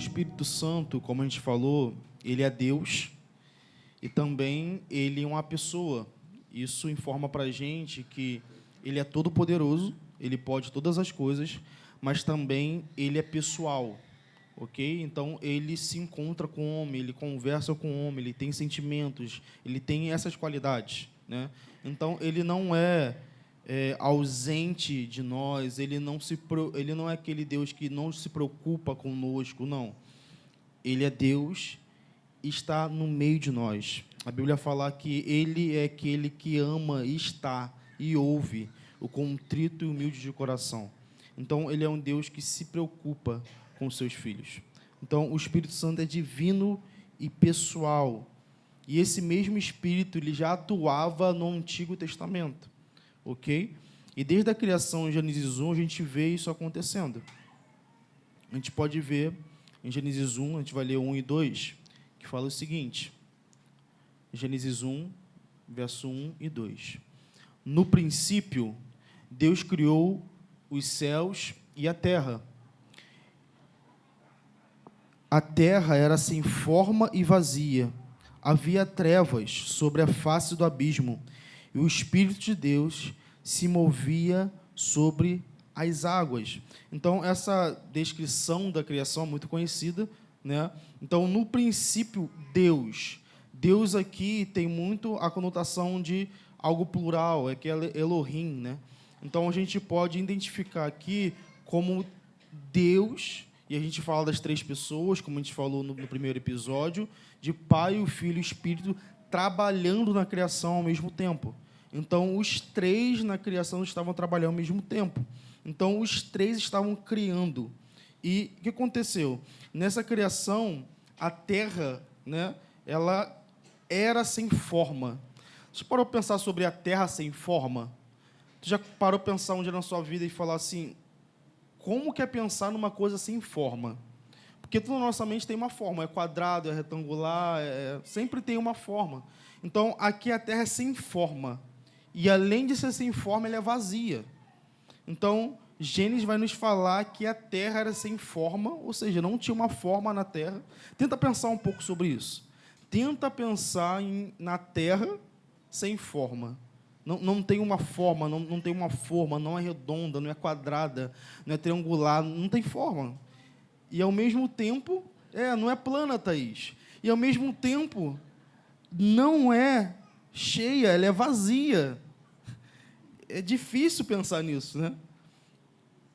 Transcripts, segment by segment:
Espírito Santo, como a gente falou, ele é Deus e também ele é uma pessoa. Isso informa para a gente que ele é todo-poderoso, ele pode todas as coisas, mas também ele é pessoal, ok? Então, ele se encontra com o homem, ele conversa com o homem, ele tem sentimentos, ele tem essas qualidades, né? Então, ele não é ausente de nós, ele não é aquele Deus que não se preocupa conosco, não. Ele é Deus e está no meio de nós. A Bíblia fala que ele é aquele que ama e está e ouve o contrito e humilde de coração. Então, ele é um Deus que se preocupa com os seus filhos. Então, o Espírito Santo é divino e pessoal. E esse mesmo Espírito ele já atuava no Antigo Testamento. Ok? E desde a criação em Gênesis 1, a gente vê isso acontecendo. A gente pode ver em Gênesis 1, a gente vai ler 1 e 2, que fala o seguinte. Gênesis 1, verso 1 e 2. No princípio, Deus criou os céus e a terra. A terra era sem forma e vazia. Havia trevas sobre a face do abismo, e o Espírito de Deus se movia sobre as águas. Então, essa descrição da criação é muito conhecida, né? Então, no princípio, Deus. Deus aqui tem muito a conotação de algo plural, é que é Elohim, né? Então, a gente pode identificar aqui como Deus, e a gente fala das três pessoas, como a gente falou no primeiro episódio, de Pai, o Filho e o Espírito trabalhando na criação ao mesmo tempo. Então, os três na criação estavam trabalhando ao mesmo tempo. Então, os três estavam criando. E o que aconteceu? Nessa criação, a terra, né, ela era sem forma. Você parou para pensar sobre a terra sem forma? Você já parou para pensar um dia na sua vida e falar assim, como que é pensar numa coisa sem forma? Porque tudo na nossa mente tem uma forma, é quadrado, é retangular, sempre tem uma forma. Então, aqui a Terra é sem forma. E, além de ser sem forma, ela é vazia. Então, Gênesis vai nos falar que a Terra era sem forma, ou seja, não tinha uma forma na Terra. Tenta pensar um pouco sobre isso. Tenta pensar na Terra sem forma. Não tem uma forma, não tem uma forma, não é redonda, não é quadrada, não é triangular, não tem forma. E, ao mesmo tempo, não é plana, Thaís. E, ao mesmo tempo, não é cheia, ela é vazia. É difícil pensar nisso, né?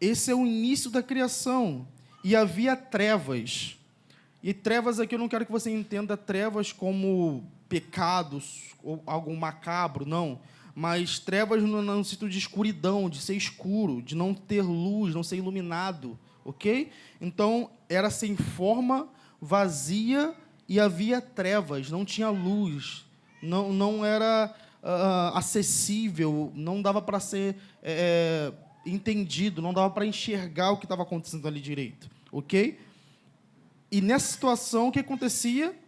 Esse é o início da criação. E havia trevas. E trevas aqui eu não quero que você entenda trevas como pecados ou algo macabro, não. Mas trevas no sentido de escuridão, de ser escuro, de não ter luz, não ser iluminado. Ok? Então, era sem forma, vazia e havia trevas, não tinha luz, não era acessível, não dava para ser entendido, não dava para enxergar o que estava acontecendo ali direito. Ok? E nessa situação, o que acontecia?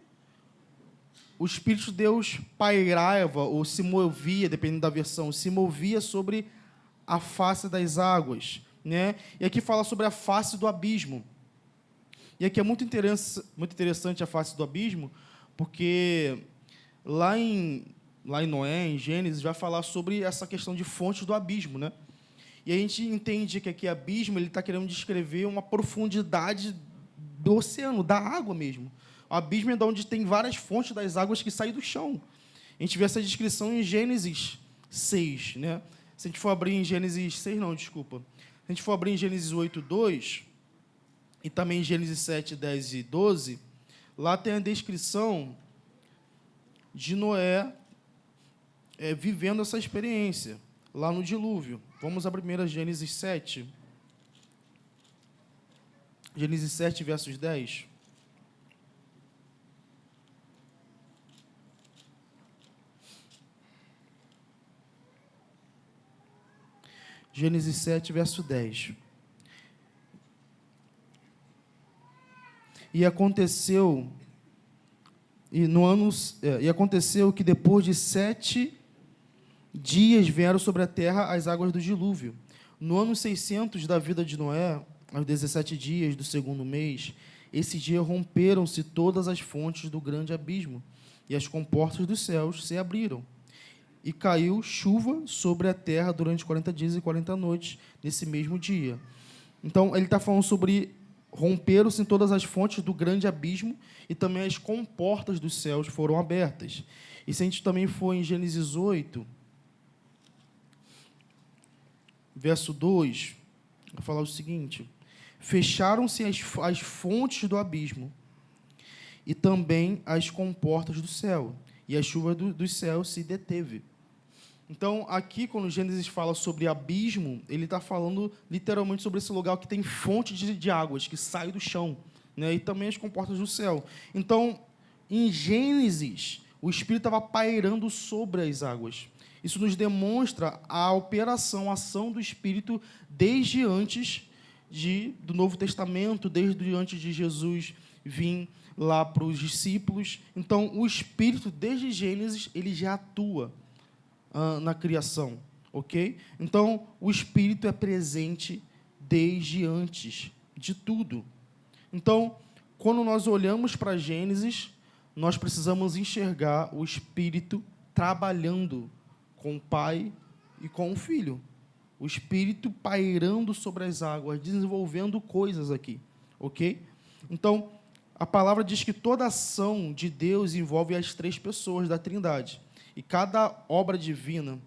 O Espírito de Deus pairava ou se movia, dependendo da versão, se movia sobre a face das águas. Né? E aqui fala sobre a face do abismo. E aqui é muito interessante a face do abismo, porque lá em Noé, em Gênesis, vai falar sobre essa questão de fontes do abismo. Né? E a gente entende que aqui abismo ele está querendo descrever uma profundidade do oceano, da água mesmo. O abismo é de onde tem várias fontes das águas que saem do chão. A gente vê essa descrição em Gênesis 6. Né? Se a gente for abrir em Gênesis 6, não, desculpa. Se a gente for abrir em Gênesis 8, 2, e também em Gênesis 7, 10 e 12, lá tem a descrição de Noé vivendo essa experiência, lá no dilúvio. Vamos abrir primeiro a Gênesis 7. Gênesis 7, versos 10. Gênesis 7, verso 10. E aconteceu que depois de 7 dias vieram sobre a terra as águas do dilúvio. No ano 600 da vida de Noé, aos 17 dias do segundo mês, esse dia romperam-se todas as fontes do grande abismo, e as comportas dos céus se abriram. E caiu chuva sobre a terra durante 40 dias e 40 noites, nesse mesmo dia. Então, ele está falando sobre romperam-se todas as fontes do grande abismo, e também as comportas dos céus foram abertas. E se a gente também for em Gênesis 8, verso 2, vai falar o seguinte: fecharam-se as fontes do abismo, e também as comportas do céu, e a chuva dos céus se deteve. Então, aqui, quando Gênesis fala sobre abismo, ele está falando literalmente sobre esse lugar que tem fonte de águas, que sai do chão, né? E também as comportas do céu. Então, em Gênesis, o Espírito estava pairando sobre as águas. Isso nos demonstra a operação, a ação do Espírito desde antes do Novo Testamento, desde antes de Jesus vir lá para os discípulos. Então, o Espírito, desde Gênesis, ele já atua na criação, ok? Então, o Espírito é presente desde antes de tudo. Então, quando nós olhamos para Gênesis, nós precisamos enxergar o Espírito trabalhando com o Pai e com o Filho. O Espírito pairando sobre as águas, desenvolvendo coisas aqui, ok? Então, a palavra diz que toda ação de Deus envolve as três pessoas da Trindade. E cada obra divina,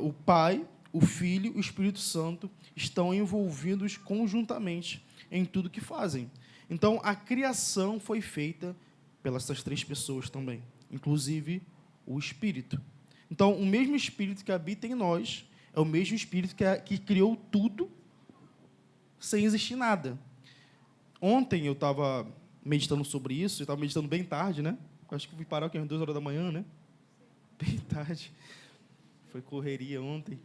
o Pai, o Filho e o Espírito Santo estão envolvidos conjuntamente em tudo que fazem. Então, a criação foi feita pelas essas três pessoas também, inclusive o Espírito. Então, o mesmo Espírito que habita em nós é o mesmo Espírito que criou tudo sem existir nada. Ontem eu estava meditando sobre isso, eu estava meditando bem tarde, né? Acho que fui parar às 2 horas da manhã, né? Bem tarde. Foi correria ontem.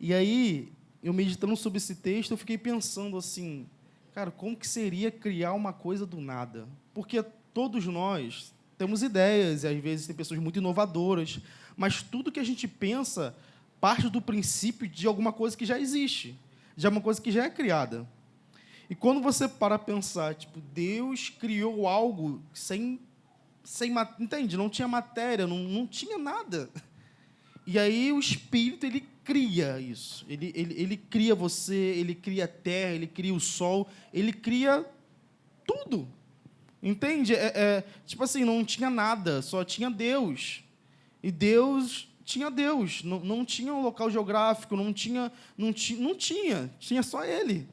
E aí, eu meditando sobre esse texto, eu fiquei pensando assim, cara, como que seria criar uma coisa do nada? Porque todos nós temos ideias, e às vezes tem pessoas muito inovadoras, mas tudo que a gente pensa parte do princípio de alguma coisa que já existe, de uma coisa que já é criada. E quando você para a pensar, tipo, Deus criou algo entende? Não tinha matéria, não tinha nada. E aí o Espírito, ele cria isso. Ele cria você, ele cria a terra, ele cria o sol, ele cria tudo. Entende? Tipo assim, não tinha nada, só tinha Deus. E Deus tinha Deus. Não tinha um local geográfico, não tinha, tinha só Ele.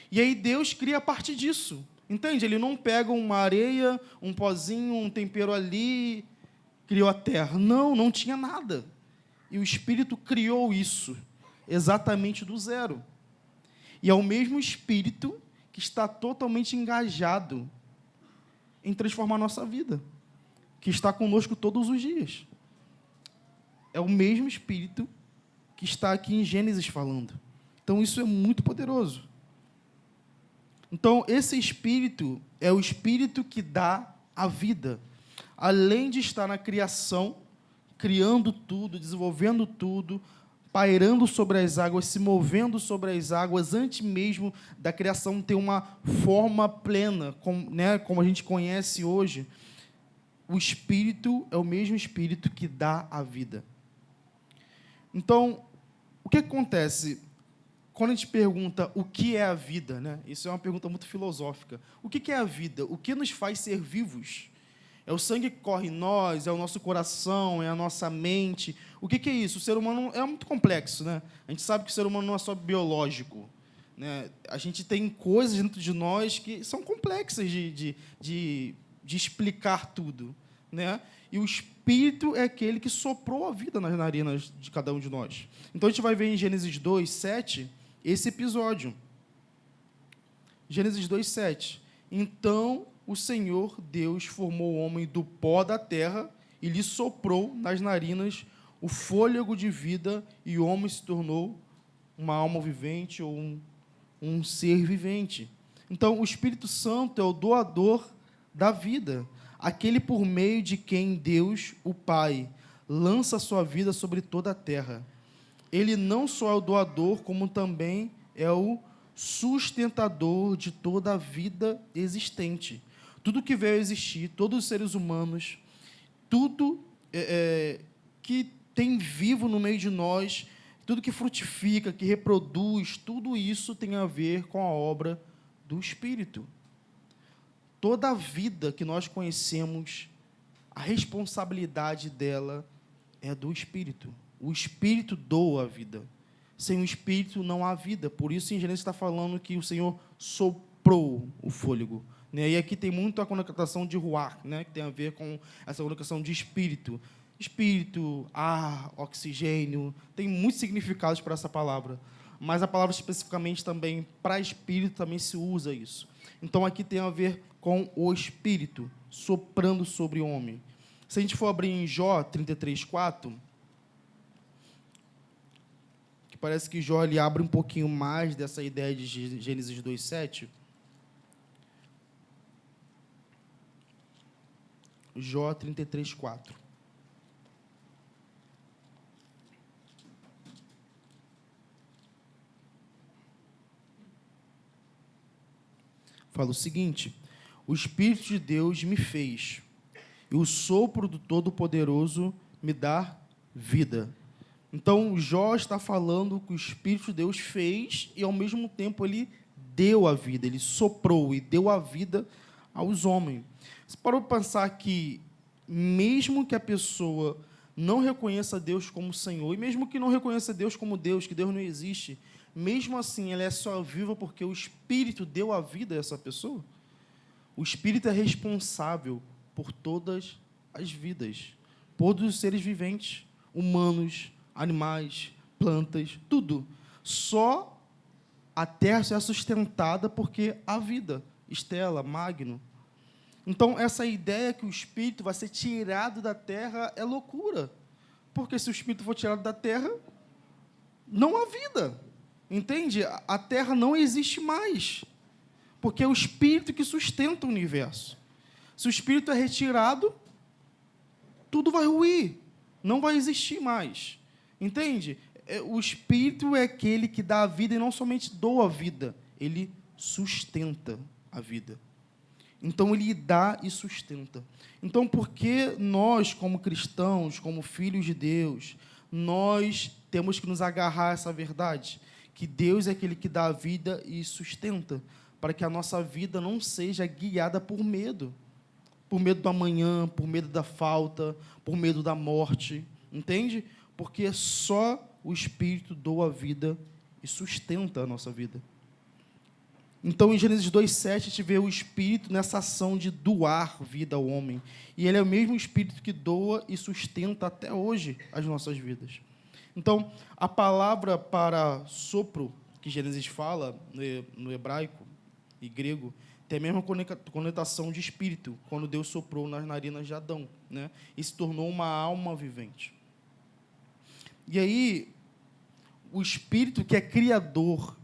E aí Deus cria a partir disso. Entende? Ele não pega uma areia, um pozinho, um tempero ali, criou a terra. Não tinha nada. E o Espírito criou isso, exatamente do zero. E é o mesmo Espírito que está totalmente engajado em transformar a nossa vida, que está conosco todos os dias. É o mesmo Espírito que está aqui em Gênesis falando. Então, isso é muito poderoso. Então, esse Espírito é o Espírito que dá a vida. Além de estar na criação, criando tudo, desenvolvendo tudo, pairando sobre as águas, se movendo sobre as águas, antes mesmo da criação ter uma forma plena, como a gente conhece hoje, o Espírito é o mesmo Espírito que dá a vida. Então, o que acontece? Quando a gente pergunta o que é a vida, né? Isso é uma pergunta muito filosófica. O que é a vida? O que nos faz ser vivos? É o sangue que corre em nós, é o nosso coração, é a nossa mente. O que é isso? O ser humano é muito complexo, né? A gente sabe que o ser humano não é só biológico, né? A gente tem coisas dentro de nós que são complexas de explicar tudo, né? E o Espírito é aquele que soprou a vida nas narinas de cada um de nós. Então, a gente vai ver em Gênesis 2:7, esse episódio. Gênesis 2:7. Então, o Senhor Deus formou o homem do pó da terra e lhe soprou nas narinas o fôlego de vida, e o homem se tornou uma alma vivente ou um ser vivente. Então, o Espírito Santo é o doador da vida, aquele por meio de quem Deus, o Pai, lança a sua vida sobre toda a terra. Ele não só é o doador, como também é o sustentador de toda a vida existente. Tudo que veio a existir, todos os seres humanos, tudo que tem vivo no meio de nós, tudo que frutifica, que reproduz, tudo isso tem a ver com a obra do Espírito. Toda a vida que nós conhecemos, a responsabilidade dela é do Espírito. O Espírito doa a vida. Sem o Espírito não há vida. Por isso, em Gênesis está falando que o Senhor soprou o fôlego. E aqui tem muito a conotação de ruach, que tem a ver com essa conotação de Espírito. Espírito, ar, oxigênio, tem muitos significados para essa palavra. Mas a palavra especificamente também, para Espírito, também se usa isso. Então, aqui tem a ver com o Espírito soprando sobre o homem. Se a gente for abrir em Jó 33:4, que parece que Jó ele abre um pouquinho mais dessa ideia de Gênesis 2:7. Jó 33:4. Fala o seguinte: o Espírito de Deus me fez, e o sopro do Todo-Poderoso me dá vida. Então, Jó está falando que o Espírito de Deus fez e, ao mesmo tempo, ele deu a vida, ele soprou e deu a vida aos homens. Você parou para pensar que, mesmo que a pessoa não reconheça Deus como Senhor, e mesmo que não reconheça Deus como Deus, que Deus não existe, mesmo assim, ela é só viva porque o Espírito deu a vida a essa pessoa? O Espírito é responsável por todas as vidas, por todos os seres viventes, humanos, animais, plantas, tudo. Só a terra é sustentada porque há vida. Estela, Magno. Então, essa ideia que o Espírito vai ser tirado da terra é loucura. Porque se o Espírito for tirado da terra, não há vida. Entende? A terra não existe mais. Porque é o Espírito que sustenta o universo. Se o Espírito é retirado, tudo vai ruir. Não vai existir mais. Entende? O Espírito é aquele que dá a vida e não somente doa a vida, ele sustenta a vida. Então, ele dá e sustenta. Então, por que nós, como cristãos, como filhos de Deus, nós temos que nos agarrar a essa verdade? Que Deus é aquele que dá a vida e sustenta, para que a nossa vida não seja guiada por medo do amanhã, por medo da falta, por medo da morte, entende? Porque só o Espírito doa a vida e sustenta a nossa vida. Então, em Gênesis 2:7, a gente vê o Espírito nessa ação de doar vida ao homem. E ele é o mesmo Espírito que doa e sustenta até hoje as nossas vidas. Então, a palavra para sopro, que Gênesis fala, no hebraico e grego, tem a mesma conotação de espírito, quando Deus soprou nas narinas de Adão, e se tornou uma alma vivente. E aí, o Espírito que é criador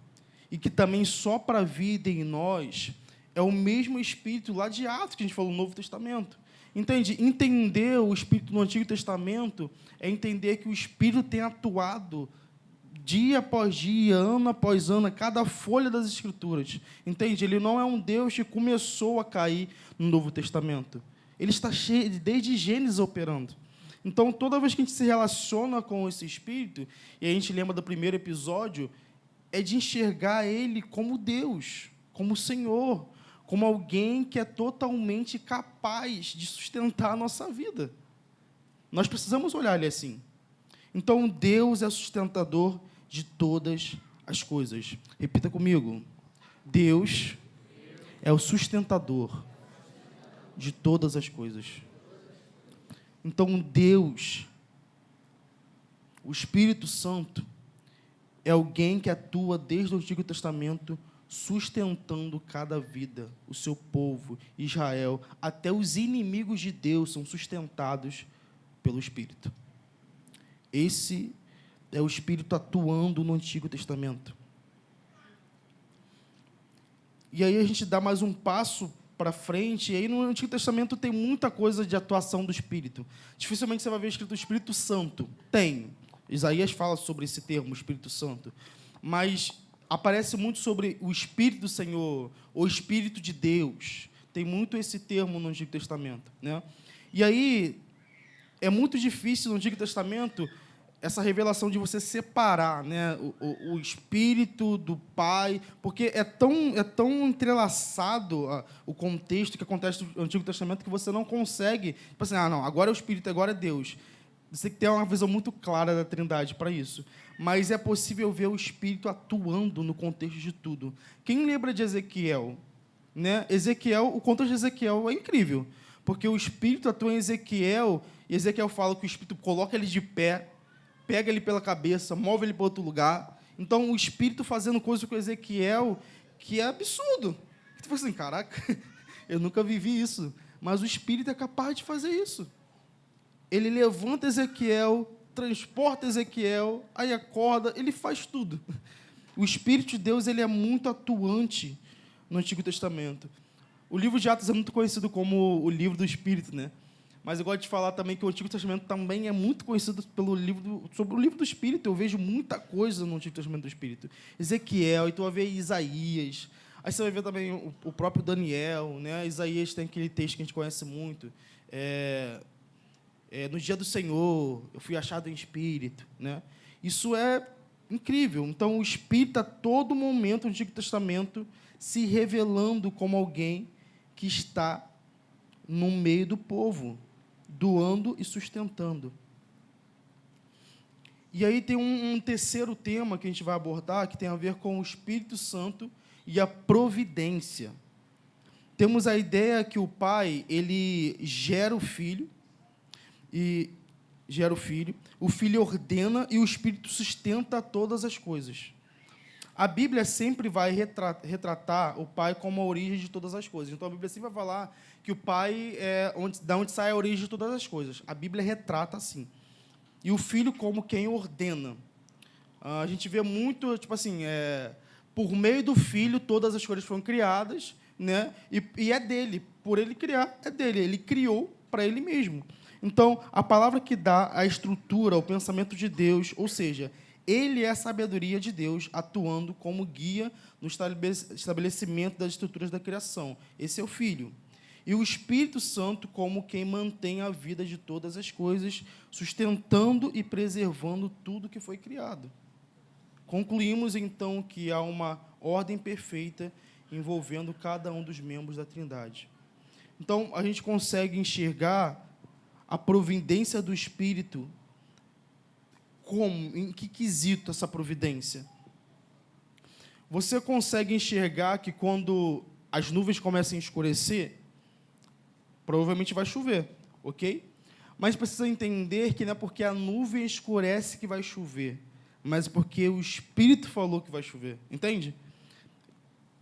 e que também sopra a vida em nós, é o mesmo Espírito lá de Atos, que a gente falou no Novo Testamento. Entende? Entender o Espírito no Antigo Testamento é entender que o Espírito tem atuado dia após dia, ano após ano, a cada folha das Escrituras. Entende? Ele não é um Deus que começou a cair no Novo Testamento. Ele está cheio, desde Gênesis operando. Então, toda vez que a gente se relaciona com esse Espírito, e a gente lembra do primeiro episódio, é de enxergar Ele como Deus, como Senhor, como alguém que é totalmente capaz de sustentar a nossa vida. Nós precisamos olhar Ele assim. Então, Deus é sustentador de todas as coisas. Repita comigo. Deus é o sustentador de todas as coisas. Então, Deus, o Espírito Santo, é alguém que atua desde o Antigo Testamento, sustentando cada vida, o seu povo, Israel, até os inimigos de Deus são sustentados pelo Espírito. Esse é o Espírito atuando no Antigo Testamento. E aí a gente dá mais um passo para frente, e aí no Antigo Testamento tem muita coisa de atuação do Espírito. Dificilmente você vai ver escrito Espírito Santo. Tem. Isaías fala sobre esse termo, Espírito Santo. Mas aparece muito sobre o Espírito do Senhor, o Espírito de Deus. Tem muito esse termo no Antigo Testamento, né? E aí, é muito difícil no Antigo Testamento essa revelação de você separar, né, o Espírito do Pai, porque é tão entrelaçado o contexto que acontece no Antigo Testamento que você não consegue, tipo assim, não, agora é o Espírito, agora é Deus. Você tem que ter uma visão muito clara da Trindade para isso. Mas é possível ver o Espírito atuando no contexto de tudo. Quem lembra de Ezequiel? Né? Ezequiel, o contexto de Ezequiel é incrível, porque o Espírito atua em Ezequiel, e Ezequiel fala que o Espírito coloca ele de pé, pega ele pela cabeça, move ele para outro lugar. Então, o Espírito fazendo coisas com Ezequiel que é absurdo. Tu fala assim, caraca, eu nunca vivi isso. Mas o Espírito é capaz de fazer isso. Ele levanta Ezequiel, transporta Ezequiel, aí acorda, ele faz tudo. O Espírito de Deus, ele é muito atuante no Antigo Testamento. O livro de Atos é muito conhecido como o livro do Espírito, né? Mas eu gosto de falar também que o Antigo Testamento também é muito conhecido sobre o livro do Espírito. Eu vejo muita coisa no Antigo Testamento do Espírito. Ezequiel, então vai ver Isaías. Aí você vai ver também o próprio Daniel, né? Isaías tem aquele texto que a gente conhece muito. No dia do Senhor, eu fui achado em espírito, né? Isso é incrível. Então, o Espírito, a todo momento, no Antigo Testamento, se revelando como alguém que está no meio do povo, doando e sustentando. E aí tem um terceiro tema que a gente vai abordar, que tem a ver com o Espírito Santo e a providência. Temos a ideia que o Pai, ele gera o Filho, o Filho ordena e o Espírito sustenta todas as coisas. A Bíblia sempre vai retratar o Pai como a origem de todas as coisas. Então, a Bíblia sempre vai falar que o Pai é da onde sai a origem de todas as coisas. A Bíblia retrata assim. E o Filho como quem ordena. A gente vê muito, tipo assim, por meio do Filho, todas as coisas foram criadas, né? E é dele. Por ele criar, é dele. Ele criou para ele mesmo. Então, a palavra que dá a estrutura, o pensamento de Deus, ou seja, ele é a sabedoria de Deus atuando como guia no estabelecimento das estruturas da criação. Esse é o Filho. E o Espírito Santo como quem mantém a vida de todas as coisas, sustentando e preservando tudo que foi criado. Concluímos, então, que há uma ordem perfeita envolvendo cada um dos membros da Trindade. Então, a gente consegue enxergar a providência do Espírito. Como? Em que quesito essa providência? Você consegue enxergar que quando as nuvens começam a escurecer, provavelmente vai chover, ok? Mas precisa entender que não é porque a nuvem escurece que vai chover, mas porque o Espírito falou que vai chover, entende?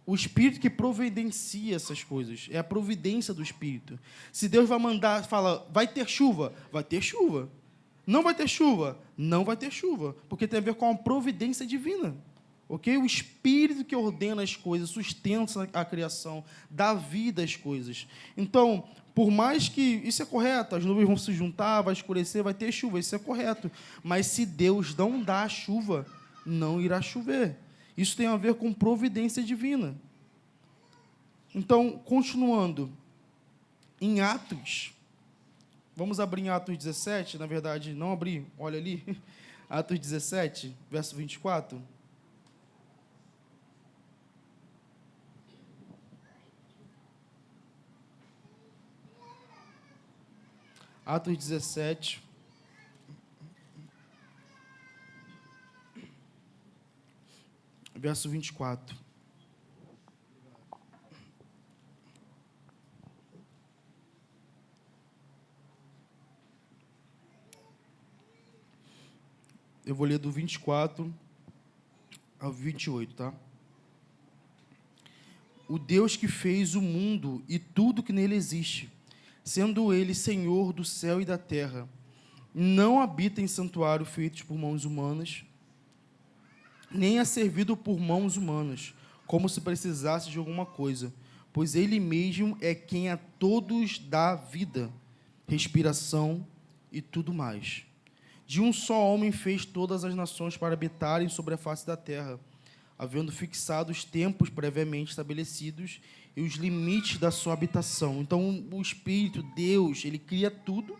O Espírito que providencia essas coisas, é a providência do Espírito. Se Deus vai mandar, fala, vai ter chuva, vai ter chuva. Não vai ter chuva, não vai ter chuva, porque tem a ver com a providência divina, ok? O Espírito que ordena as coisas, sustenta a criação, dá vida às coisas. Então, por mais que isso é correto, as nuvens vão se juntar, vai escurecer, vai ter chuva, isso é correto. Mas se Deus não dá a chuva, não irá chover. Isso tem a ver com providência divina. Então, continuando, em Atos, vamos abrir em Atos 17, na verdade, não abrir, olha ali, Atos 17, verso 24. Atos 17, verso 24. Eu vou ler do 24 ao 28, tá? O Deus que fez o mundo e tudo que nele existe, sendo ele Senhor do céu e da terra, não habita em santuário feito por mãos humanas, nem é servido por mãos humanas, como se precisasse de alguma coisa, pois ele mesmo é quem a todos dá vida, respiração e tudo mais. De um só homem fez todas as nações para habitarem sobre a face da terra, havendo fixado os tempos previamente estabelecidos e os limites da sua habitação. Então, o Espírito, Deus, ele cria tudo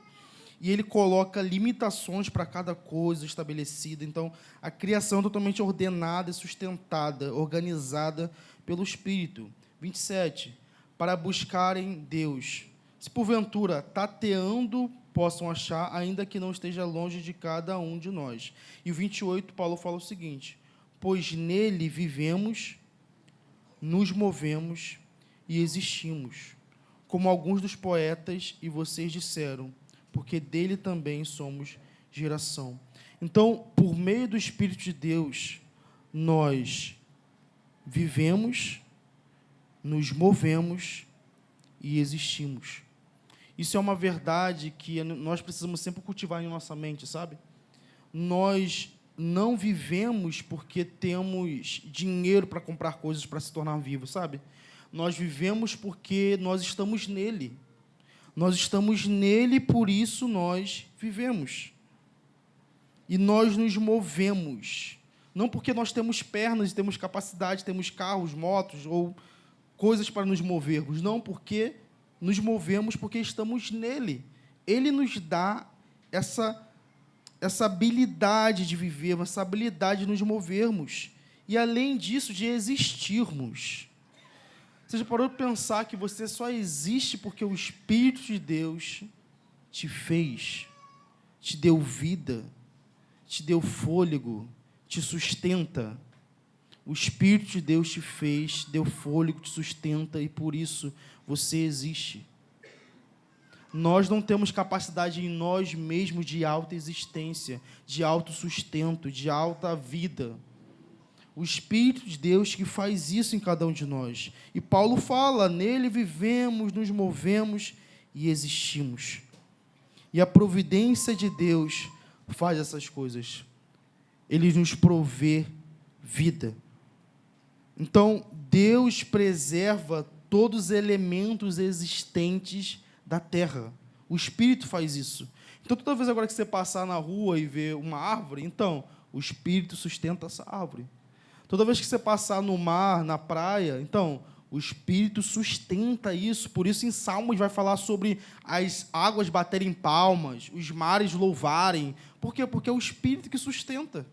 e ele coloca limitações para cada coisa estabelecida. Então, a criação é totalmente ordenada e sustentada, organizada pelo Espírito. 27. Para buscarem Deus. Se porventura, tateando, possam achar, ainda que não esteja longe de cada um de nós. E o 28, Paulo fala o seguinte: pois nele vivemos, nos movemos e existimos, como alguns dos poetas e vocês disseram, porque dele também somos geração. Então, por meio do Espírito de Deus, nós vivemos, nos movemos e existimos. Isso é uma verdade que nós precisamos sempre cultivar em nossa mente, sabe? Nós não vivemos porque temos dinheiro para comprar coisas para se tornar vivo, sabe? Nós vivemos porque nós estamos nele. Nós estamos nele, por isso nós vivemos. E nós nos movemos. Não porque nós temos pernas, temos capacidade, temos carros, motos ou coisas para nos movermos. Não, porque nos movemos porque estamos nele. Ele nos dá essa habilidade de viver, essa habilidade de nos movermos. E, além disso, de existirmos. Você já parou de pensar que você só existe porque o Espírito de Deus te fez, te deu vida, te deu fôlego, te sustenta? O Espírito de Deus te fez, te deu fôlego, te sustenta, e por isso você existe. Nós não temos capacidade em nós mesmos de alta existência, de alto sustento, de alta vida. O Espírito de Deus que faz isso em cada um de nós. E Paulo fala, nele vivemos, nos movemos e existimos. E a providência de Deus faz essas coisas. Ele nos provê vida. Então, Deus preserva todos os elementos existentes da terra. O Espírito faz isso. Então, toda vez agora que você passar na rua e ver uma árvore, então, o Espírito sustenta essa árvore. Toda vez que você passar no mar, na praia, então, o Espírito sustenta isso. Por isso, em Salmos, vai falar sobre as águas baterem palmas, os mares louvarem. Por quê? Porque é o Espírito que sustenta.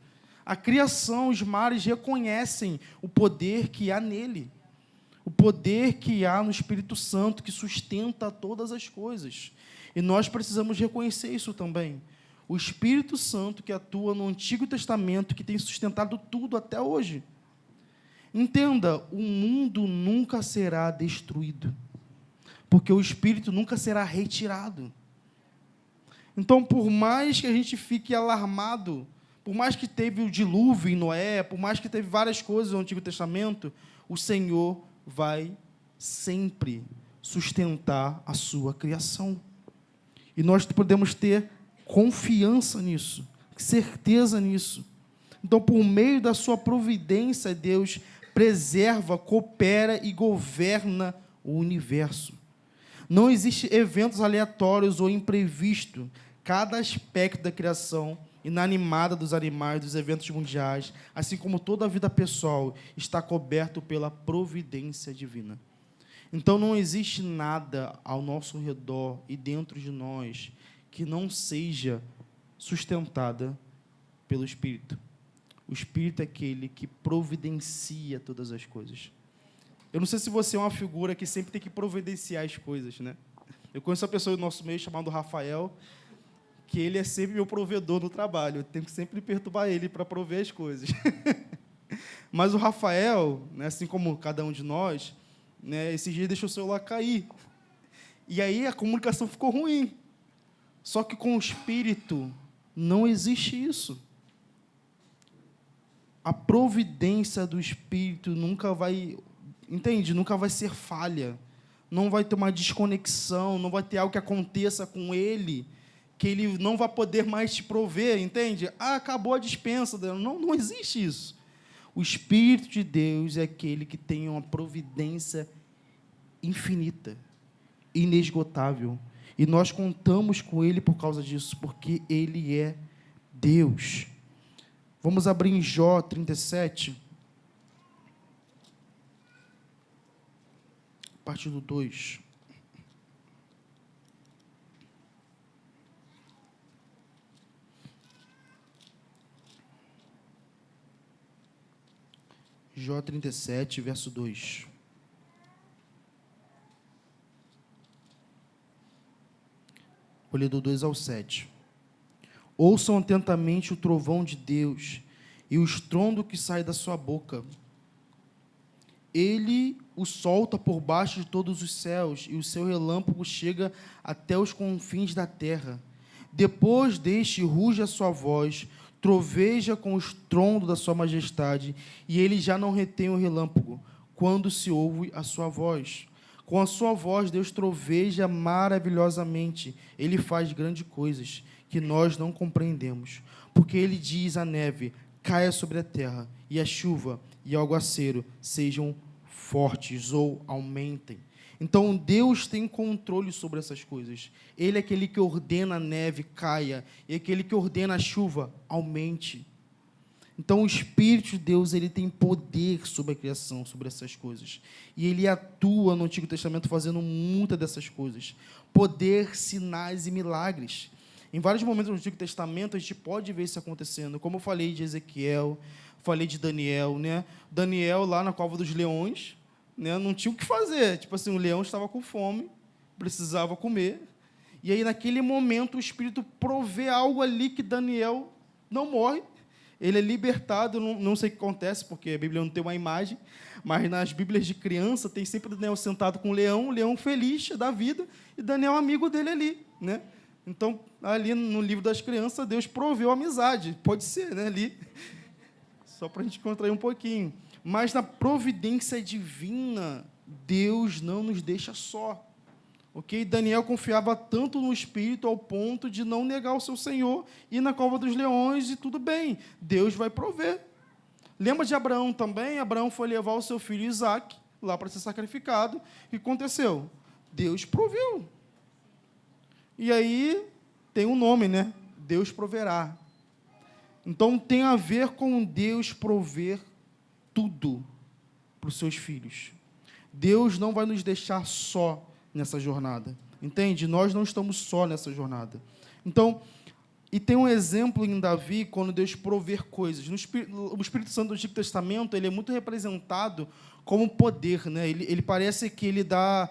A criação, os mares reconhecem o poder que há nele. O poder que há no Espírito Santo, que sustenta todas as coisas. E nós precisamos reconhecer isso também. O Espírito Santo que atua no Antigo Testamento, que tem sustentado tudo até hoje. Entenda, o mundo nunca será destruído, porque o Espírito nunca será retirado. Então, por mais que a gente fique alarmado, por mais que teve o dilúvio em Noé, por mais que teve várias coisas no Antigo Testamento, o Senhor vai sempre sustentar a sua criação. E nós podemos ter confiança nisso, certeza nisso. Então, por meio da sua providência, Deus preserva, coopera e governa o universo. Não existem eventos aleatórios ou imprevistos. Cada aspecto da criação inanimada dos animais, dos eventos mundiais, assim como toda a vida pessoal, está coberto pela providência divina. Então, não existe nada ao nosso redor e dentro de nós que não seja sustentada pelo Espírito. O Espírito é aquele que providencia todas as coisas. Eu não sei se você é uma figura que sempre tem que providenciar as coisas, né? Eu conheço uma pessoa do nosso meio chamada Rafael, que ele é sempre meu provedor no trabalho. Eu tenho que sempre perturbar ele para prover as coisas. Mas o Rafael, né, assim como cada um de nós, né, esse dia deixou o celular cair. E aí a comunicação ficou ruim. Só que com o Espírito não existe isso. A providência do Espírito nunca vai, entende? Nunca vai ser falha. Não vai ter uma desconexão, não vai ter algo que aconteça com ele, que ele não vai poder mais te prover, entende? Ah, acabou a dispensa. Não existe isso. O Espírito de Deus é aquele que tem uma providência infinita, inesgotável. E nós contamos com ele por causa disso, porque ele é Deus. Vamos abrir em Jó 37. partir do 2. Jó 37, verso 2. Vou ler do 2 ao 7. Ouçam atentamente o trovão de Deus e o estrondo que sai da sua boca. Ele o solta por baixo de todos os céus, e o seu relâmpago chega até os confins da terra. Depois deste ruge a sua voz, troveja com o estrondo da sua majestade, e ele já não retém o relâmpago, quando se ouve a sua voz. Com a sua voz, Deus troveja maravilhosamente. Ele faz grandes coisas que nós não compreendemos. Porque ele diz à neve, caia sobre a terra, e a chuva e o aguaceiro sejam fortes ou aumentem. Então, Deus tem controle sobre essas coisas. Ele é aquele que ordena a neve caia, e aquele que ordena a chuva aumente. Então, o Espírito de Deus, ele tem poder sobre a criação, sobre essas coisas. E ele atua no Antigo Testamento fazendo muitas dessas coisas. Poder, sinais e milagres. Em vários momentos do Antigo Testamento, a gente pode ver isso acontecendo. Como eu falei de Ezequiel, falei de Daniel, né? Daniel, lá na cova dos leões, né, não tinha o que fazer. Tipo assim, o leão estava com fome, precisava comer. E aí, naquele momento, o Espírito provê algo ali que Daniel não morre. Ele é libertado, não sei o que acontece, porque a Bíblia não tem uma imagem, mas nas Bíblias de criança tem sempre Daniel sentado com o leão feliz da vida, e Daniel amigo dele ali, né? Então, ali no livro das crianças, Deus proveu amizade, pode ser, né, ali, só para a gente contrair um pouquinho. Mas na providência divina, Deus não nos deixa só. Ok? Daniel confiava tanto no Espírito ao ponto de não negar o seu Senhor, ir na cova dos leões e tudo bem, Deus vai prover. Lembra de Abraão também? Abraão foi levar o seu filho Isaque lá para ser sacrificado. O que aconteceu? Deus proveu. E aí tem um nome, né? Deus proverá. Então tem a ver com Deus prover tudo para os seus filhos. Deus não vai nos deixar só nessa jornada, entende? Nós não estamos só nessa jornada. Então, e tem um exemplo em Davi, quando Deus prover coisas. O Espírito Santo do Antigo Testamento, ele é muito representado como poder, né? Ele parece que ele dá,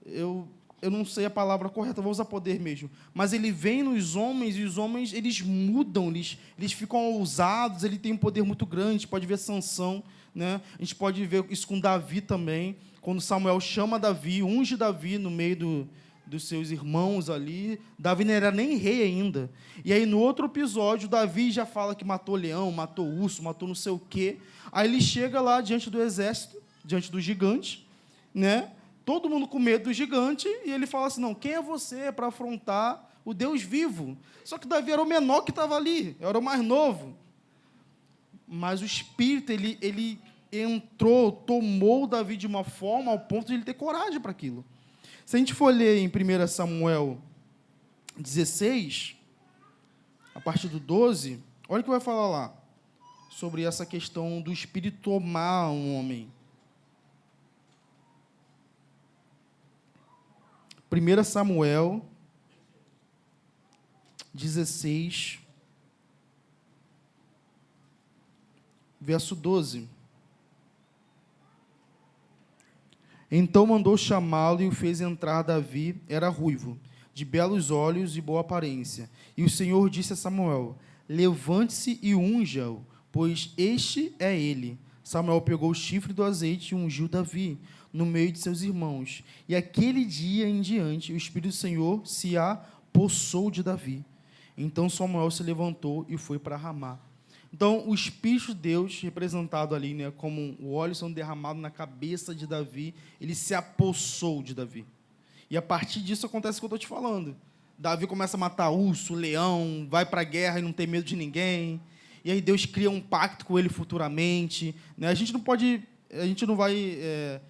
eu não sei a palavra correta, vou usar poder mesmo, mas ele vem nos homens, e os homens, eles mudam, eles ficam ousados, ele tem um poder muito grande. A gente pode ver Sansão, né? A gente pode ver isso com Davi também, quando Samuel chama Davi, unge Davi no meio dos seus irmãos ali. Davi não era nem rei ainda. E aí, no outro episódio, Davi já fala que matou leão, matou urso, matou não sei o quê. Aí ele chega lá diante do exército, diante do gigante, né? Todo mundo com medo do gigante, e ele fala assim, não, quem é você para afrontar o Deus vivo? Só que Davi era o menor que estava ali, era o mais novo. Mas o Espírito, ele entrou, tomou Davi de uma forma ao ponto de ele ter coragem para aquilo. Se a gente for ler em 1 Samuel 16, a partir do 12, olha o que vai falar lá, sobre essa questão do Espírito tomar um homem. 1 Samuel 16, verso 12. Então mandou chamá-lo e o fez entrar. Davi era ruivo, de belos olhos e boa aparência. E o Senhor disse a Samuel, levante-se e unja-o, pois este é ele. Samuel pegou o chifre do azeite e ungiu Davi no meio de seus irmãos. E aquele dia em diante, o Espírito do Senhor se apossou de Davi. Então Samuel se levantou e foi para Ramá. Então, o Espírito de Deus, representado ali, né, como o óleo sendo derramado na cabeça de Davi, ele se apossou de Davi. E a partir disso acontece o que eu estou te falando. Davi começa a matar urso, leão, vai para a guerra e não tem medo de ninguém. E aí Deus cria um pacto com ele futuramente. Né? A gente não vai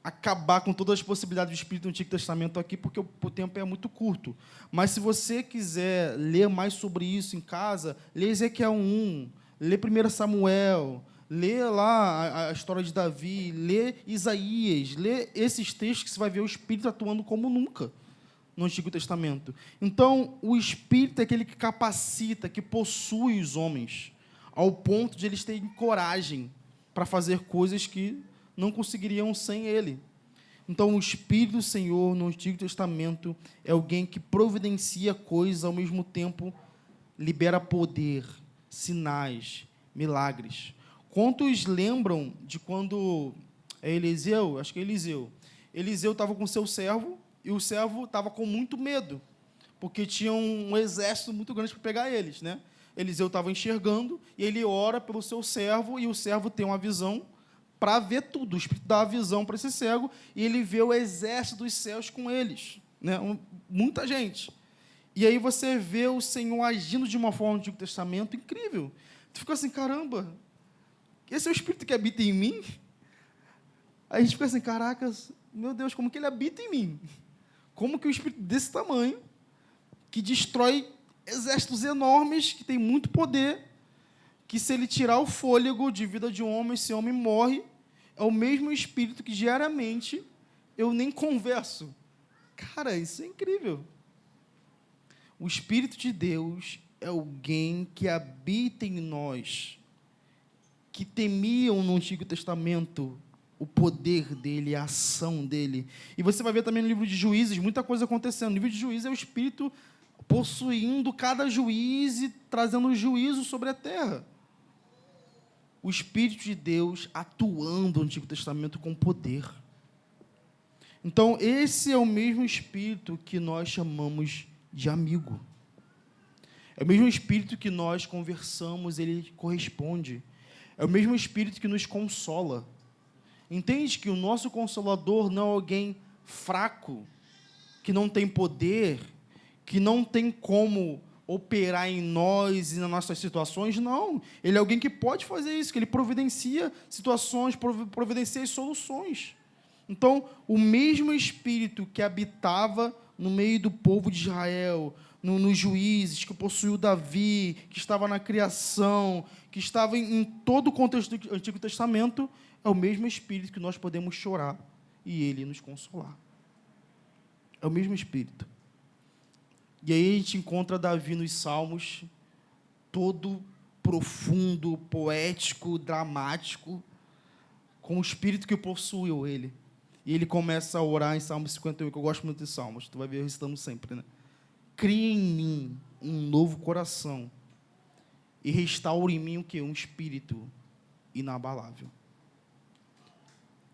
acabar com todas as possibilidades do Espírito do Antigo Testamento aqui, porque o tempo é muito curto. Mas, se você quiser ler mais sobre isso em casa, lê Ezequiel 1, lê 1 Samuel, Lê lá a história de Davi, lê Isaías, lê esses textos que você vai ver o Espírito atuando como nunca no Antigo Testamento. Então, o Espírito é aquele que capacita, que possui os homens, ao ponto de eles terem coragem para fazer coisas que não conseguiriam sem ele. Então, o Espírito do Senhor, no Antigo Testamento, é alguém que providencia coisas, ao mesmo tempo libera poder, sinais, milagres. Quantos lembram de quando Eliseu, acho que é Eliseu estava com seu servo, e o servo estava com muito medo, porque tinha um exército muito grande para pegar eles, né? Eliseu estava enxergando, e ele ora pelo seu servo, e o servo tem uma visão para ver tudo. O Espírito dá a visão para esse cego, e ele vê o exército dos céus com eles, né? Muita gente. E aí você vê o Senhor agindo de uma forma no Antigo Testamento incrível. Tu fica assim, caramba, esse é o Espírito que habita em mim? Aí a gente fica assim, caracas, meu Deus, como que ele habita em mim? Como que o Espírito desse tamanho, que destrói exércitos enormes, que tem muito poder, que se ele tirar o fôlego de vida de um homem, esse homem morre, é o mesmo Espírito que diariamente eu nem converso. Cara, isso é incrível. O Espírito de Deus é alguém que habita em nós, que temiam no Antigo Testamento o poder dele, a ação dele. E você vai ver também no livro de Juízes, muita coisa acontecendo. No livro de Juízes é o Espírito possuindo cada juiz e trazendo juízo sobre a terra. O Espírito de Deus atuando no Antigo Testamento com poder. Então, esse é o mesmo Espírito que nós chamamos de amigo. É o mesmo Espírito que nós conversamos, ele corresponde. É o mesmo Espírito que nos consola. Entende que o nosso Consolador não é alguém fraco, que não tem poder, que não tem como operar em nós e nas nossas situações? Não. Ele é alguém que pode fazer isso, que ele providencia situações, providencia as soluções. Então, o mesmo Espírito que habitava no meio do povo de Israel, nos juízes, que possuiu Davi, que estava na criação, que estava em todo o contexto do Antigo Testamento, é o mesmo Espírito que nós podemos chorar e ele nos consolar. É o mesmo Espírito. E aí a gente encontra Davi nos Salmos, todo profundo, poético, dramático, com o Espírito que possuiu ele. E ele começa a orar em Salmo 51, que eu gosto muito de Salmos, tu vai ver eu recitando sempre, né? Cria em mim um novo coração e restaure em mim o quê? Um espírito inabalável.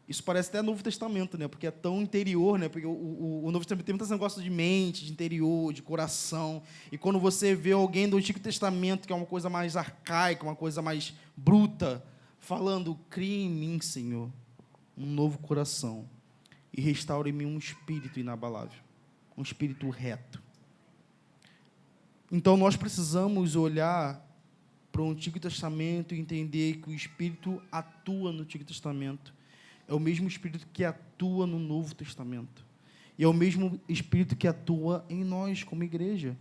Isso parece até Novo Testamento, né? Porque é tão interior, né? Porque o Novo Testamento tem muito esse negócio de mente, de interior, de coração. E quando você vê alguém do Antigo Testamento, que é uma coisa mais arcaica, uma coisa mais bruta, falando, cria em mim, Senhor, um novo coração e restaure em mim um espírito inabalável, um espírito reto. Então, nós precisamos olhar para o Antigo Testamento e entender que o Espírito atua no Antigo Testamento. É o mesmo Espírito que atua no Novo Testamento. E é o mesmo Espírito que atua em nós, como igreja.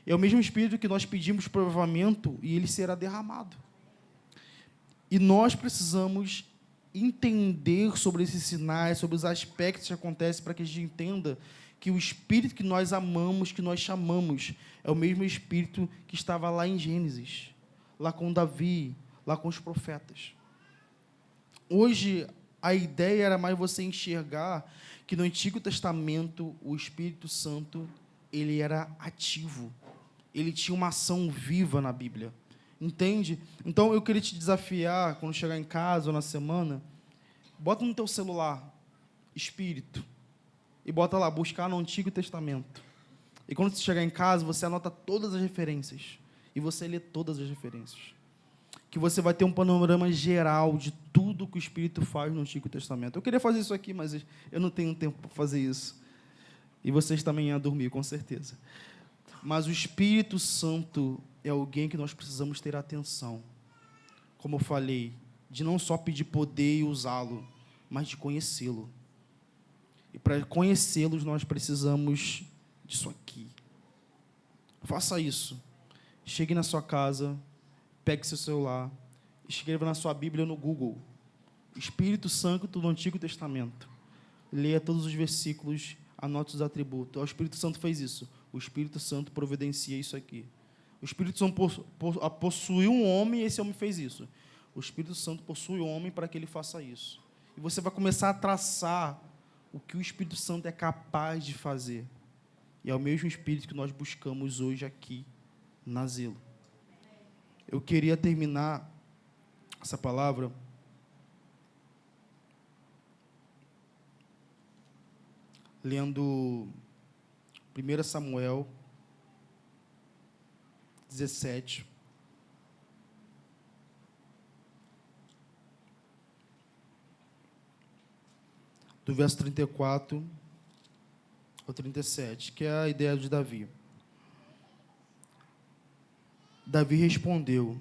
É o mesmo Espírito que nós pedimos para o avivamento e ele será derramado. E nós precisamos entender sobre esses sinais, sobre os aspectos que acontecem, para que a gente entenda que o Espírito que nós amamos, que nós chamamos, é o mesmo Espírito que estava lá em Gênesis, lá com Davi, lá com os profetas. Hoje, a ideia era mais você enxergar que no Antigo Testamento, o Espírito Santo, ele era ativo, ele tinha uma ação viva na Bíblia. Entende? Então, eu queria te desafiar, quando chegar em casa ou na semana, bota no teu celular, Espírito, e bota lá, buscar no Antigo Testamento. E quando você chegar em casa, você anota todas as referências. E você lê todas as referências. Que você vai ter um panorama geral de tudo que o Espírito faz no Antigo Testamento. Eu queria fazer isso aqui, mas eu não tenho tempo para fazer isso. E vocês também iam dormir, com certeza. Mas o Espírito Santo é alguém que nós precisamos ter atenção. Como eu falei, de não só pedir poder e usá-lo, mas de conhecê-lo. E para conhecê-los, nós precisamos disso aqui. Faça isso. Chegue na sua casa, pegue seu celular Escreva na sua Bíblia no Google, Espírito Santo do Antigo Testamento. Leia todos os versículos, anote os atributos. O Espírito Santo fez isso. O Espírito Santo providencia isso aqui. O Espírito Santo possuiu um homem e esse homem fez isso. O Espírito Santo possui o homem para que ele faça isso. E você vai começar a traçar o que o Espírito Santo é capaz de fazer. E é o mesmo Espírito que nós buscamos hoje aqui na Zelo. Eu queria terminar essa palavra lendo 1 Samuel 17. Do verso 34 ao 37, que é a ideia de Davi. Davi respondeu: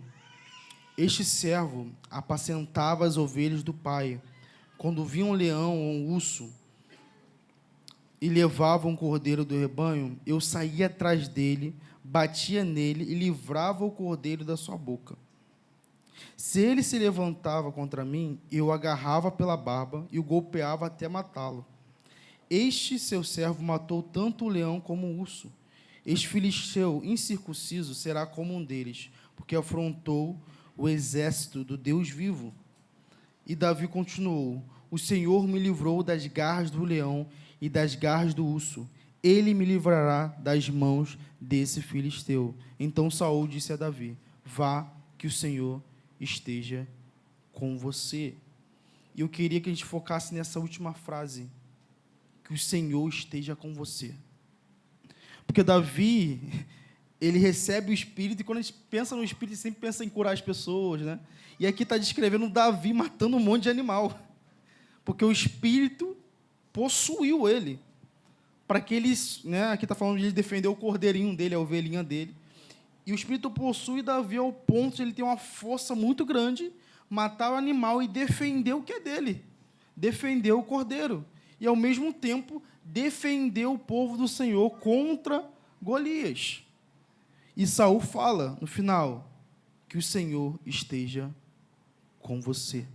este servo apacentava as ovelhas do pai. Quando via um leão ou um urso e levava um cordeiro do rebanho, eu saía atrás dele, batia nele e livrava o cordeiro da sua boca. Se ele se levantava contra mim, eu o agarrava pela barba e o golpeava até matá-lo. Este seu servo matou tanto o leão como o urso. Este filisteu incircunciso será como um deles, porque afrontou o exército do Deus vivo. E Davi continuou: o Senhor me livrou das garras do leão e das garras do urso. Ele me livrará das mãos desse filisteu. Então Saul disse a Davi: vá, que o Senhor esteja com você. E eu queria que a gente focasse nessa última frase: que o Senhor esteja com você. Porque Davi, ele recebe o Espírito, e quando a gente pensa no Espírito, sempre pensa em curar as pessoas, né? E aqui está descrevendo Davi matando um monte de animal, porque o Espírito possuiu ele, para que ele, né, aqui está falando de ele defender o cordeirinho dele, a ovelhinha dele, e o Espírito possui Davi ao ponto de ele ter uma força muito grande, matar o animal e defender o que é dele, defender o cordeiro, e ao mesmo tempo defender o povo do Senhor contra Golias. E Saul fala, no final, que o Senhor esteja com você.